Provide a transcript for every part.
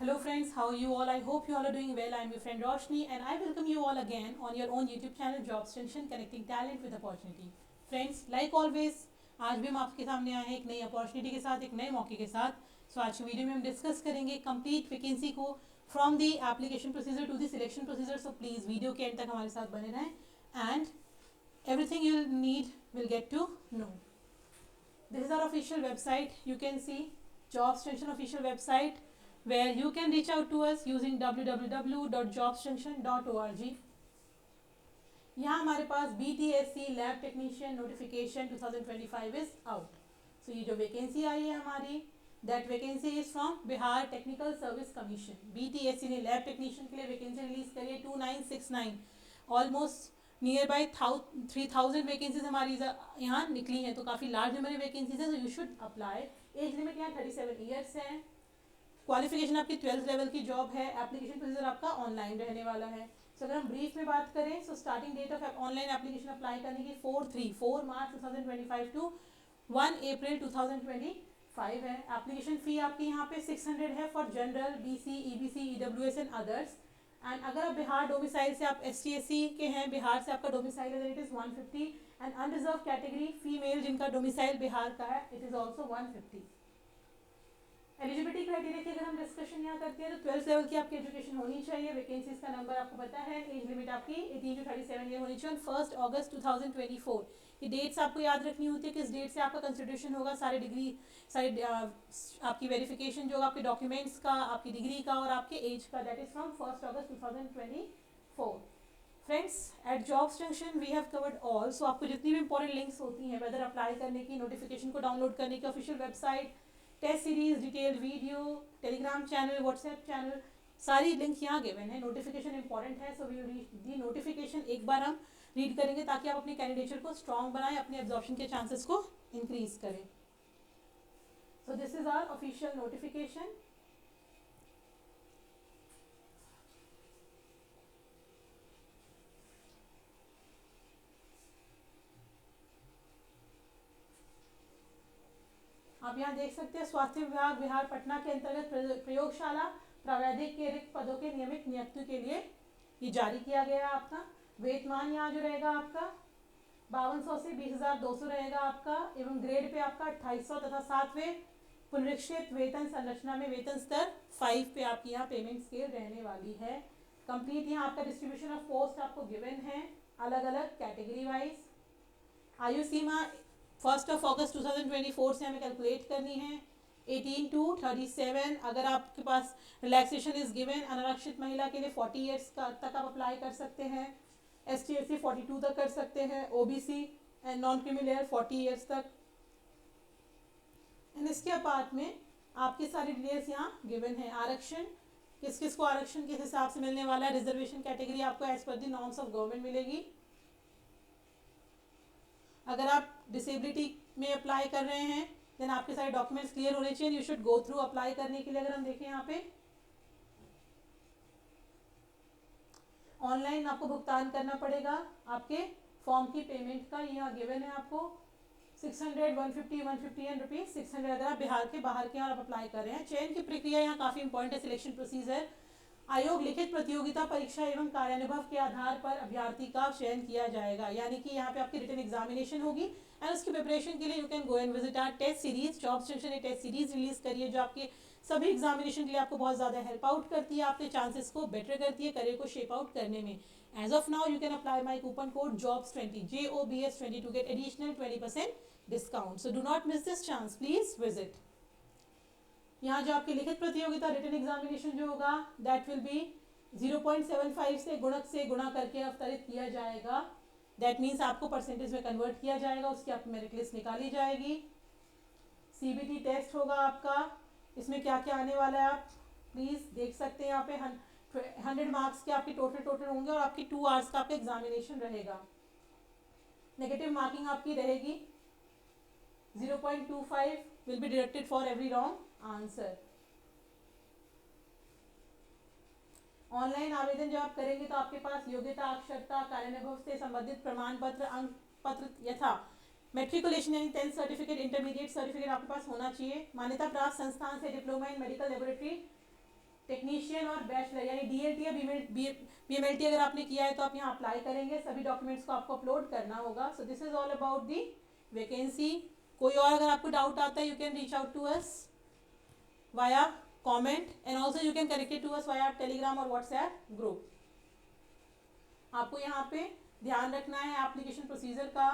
Hello friends, how are you all? I hope you all are doing well. I am your friend Roshni and I welcome you all again on your own YouTube channel Jobs Junction, connecting talent with opportunity. Friends, like always, आज भी हम आपके सामने आए हैं एक नई opportunity के साथ, एक नए मौके के साथ. सो आज की वीडियो में हम डिस्कस करेंगे कंप्लीट वैकेंसी को from the application procedure to the selection procedure. So please video के एंड तक हमारे साथ बने रहें and everything you need will get to know. This is our official website. You can see Jobs Junction official website where you can reach out to us using www.jobsjunction.org. यहाँ हमारे पास BTSC lab technician notification 2025 is out. So ये जो vacancy आई है हमारी, that vacancy is from Bihar technical service commission. BTSC ने lab technician के लिए वैकेंसी रिलीज करी है 2969. ऑलमोस्ट नियर बाई 3000 वैकेंसीज हमारी यहाँ निकली हैं, तो काफ़ी लार्ज नंबर ऑफ वैकेंसीज है. So you should apply. Age limit यहाँ 37 ईयर्स है. क्वालिफिकेशन आपकी 12th लेवल की जॉब है. एप्लीकेशन प्रोसीजर आपका ऑनलाइन रहने वाला है. सो अगर हम ब्रीफ में बात करें, so starting date of online application apply करने की 4 मार्च 2025 टू 1 अप्रैल 2025 है. एप्लीकेशन फ़ी आपकी यहाँ पे 600 है for general, BC, EBC, EWS and others. And अगर आप बिहार डोमिसाइल से, आप ST/SC के हैं, बिहार से आपका डोमिसाइल है, it is 150. And unreserve category female जिनका डोमिसाइल बिहार का है, it is also 150. Eligibility criteria की अगर हम डिस्कशन यहाँ करते हैं तो 12th लेवल की आपकी एजुकेशन होनी चाहिए. वैकेंसीज का नंबर आपको पता है. एज लिमिट आपकी 18 to 37 ईयर होनी चाहिए. 1 अगस्त 2024 ये डेट्स आपको याद रखनी होती है. किस डेट से आपका कंसिडरेशन होगा. सारे डिग्री, सारे आपकी वेरिफिकेशन जो आपके डॉक्यूमेंट्स का, आपकी डिग्री का और आपके एज का, that is from 1 August 2024. Friends, at Jobs Junction we have covered all. So आपको जितनी भी इंपॉर्टेंट लिंक्स होती हैं, वेदर अप्लाई करने की, नोटिफिकेशन को डाउनलोड करने की, official website, test series, detailed video, Telegram channel, WhatsApp channel, सारी लिंक यहाँ गिवन है. नोटिफिकेशन इंपॉर्टेंट है, so we read the notification. एक बार हम रीड करेंगे ताकि आप अपने कैंडिडेचर को स्ट्रॉन्ग बनाएं, अपने एब्जॉर्प्शन के चांसेस को इंक्रीज करें. So this is our official notification. आप यहाँ देख सकते हैं स्वास्थ्य विभाग बिहार पटना के अंतर्गत प्रयोगशाला प्रावैधिक के रिक्त पदों के नियमित नियुक्ति के लिए ये जारी किया गया है. आपका वेतमान यहाँ जो रहेगा आपका 5200 से 20,200 रहेगा आपका. एवं ग्रेड पे आपका 2800 तथा 7वें पुनरीक्षित वेतन संरचना में वेतन स्तर 5 पे आपकी यहाँ पेमेंट स्केल रहने वाली है. कंप्लीट यहाँ आपका डिस्ट्रीब्यूशन ऑफ पोस्ट आपको गिवन है अलग अलग कैटेगरी वाइज. आयु सीमा 1 अगस्त 2024 से हमें कैलकुलेट करनी है. 18 to 37. अगर आपके पास रिलैक्सेशन इज गिवन, अनारक्षित महिला के लिए 40 ईयर्स तक आप अप्लाई कर सकते हैं. ST/SC 42 तक कर सकते हैं. OBC and non criminal 40 years तक. एंड इसके बाद में आपके सारी डिटेल्स यहाँ गिवन है. आरक्षण किस किस को आरक्षण किस हिसाब से मिलने वाला है. रिजर्वेशन कैटेगरी आपको as per the norms of government मिलेगी. अगर आप डिसेबिलिटी में अप्लाई कर रहे हैं देन आपके सारे डॉक्यूमेंट्स क्लियर होने चाहिए. You should go through apply करने के लिए. अगर हम देखें यहाँ पे ऑनलाइन आपको भुगतान करना पड़ेगा आपके फॉर्म की पेमेंट का. यहाँ गिवन है आपको 600, 150, 150 एंड रुपीज 600 अगर आप बिहार के बाहर के और आप अप्लाई कर रहे हैं. चयन की प्रक्रिया यहाँ काफ़ी इंपॉर्टेंट है. सिलेक्शन प्रोसीजर, आयोग लिखित प्रतियोगिता परीक्षा एवं कार्यानुभव के आधार पर अभ्यर्थी का चयन किया जाएगा. यानी कि यहाँ पे आपकी रिटन एग्जामिनेशन होगी एंड उसकी प्रिपरेशन के लिए you can go and visit our test series. Jobs junction ने टेस्ट सीरीज रिलीज करी है जो आपके सभी एग्जामिनेशन के लिए आपको बहुत ज़्यादा हेल्प आउट करती है, आपके चांसेस को बेटर करती है, करियर को शेप आउट करने में. As of now you can apply my coupon code JOBS20 JOBS20 to get additional 20% discount. So do not miss this chance, please visit. यहाँ जो आपकी लिखित प्रतियोगिता रिटन एग्जामिनेशन जो होगा दैट विल बी 0.75 से गुणक से गुणा करके अवतरित किया जाएगा. दैट मीन्स आपको परसेंटेज में कन्वर्ट किया जाएगा, उसकी आपकी मेरिट लिस्ट निकाली जाएगी. CBT टेस्ट होगा आपका. इसमें क्या क्या आने वाला है आप प्लीज़ देख सकते हैं. यहाँ पे 100 मार्क्स के आपके टोटल होंगे और आपकी 2 आवर्स का आपका एग्जामिनेशन रहेगा. नेगेटिव मार्किंग आपकी रहेगी. 0.25 will be deducted for every wrong answer. Online आवेदन जब आप करेंगे तो आपके पास योग्यता, अक्षरता, कार्यानुभव से संबंधित प्रमाण पत्र, अंक पत्र यथा मेट्रिकुलेशन यानी 10th सर्टिफिकेट, इंटरमीडिएट सर्टिफिकेट आपके पास होना चाहिए. मान्यता प्राप्त संस्थान से diploma in medical laboratory technician और बैचलर यानी DLT या BMLT अगर आपने किया है तो आप यहाँ अप्लाई करेंगे, सभी डॉक्यूमेंट्स को आपको अपलोड करना होगा. So this is all about the vacancy. कोई और अगर आपको डाउट आता है you can reach out to us via comment and also you can connect to us via Telegram और व्हाट्सएप ग्रुप. आपको यहाँ पे ध्यान रखना है एप्लीकेशन प्रोसीजर का,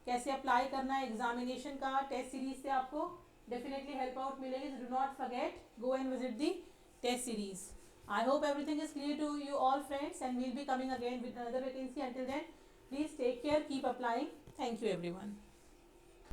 कैसे अप्लाई करना है, एग्जामिनेशन का, टेस्ट सीरीज से आपको डेफिनेटली हेल्प आउट मिलेगी. Do not forget, go and visit the test series. I hope everything is clear to you all friends and we'll be coming again with another vacancy. Until then, please take care, keep applying. Thank you everyone.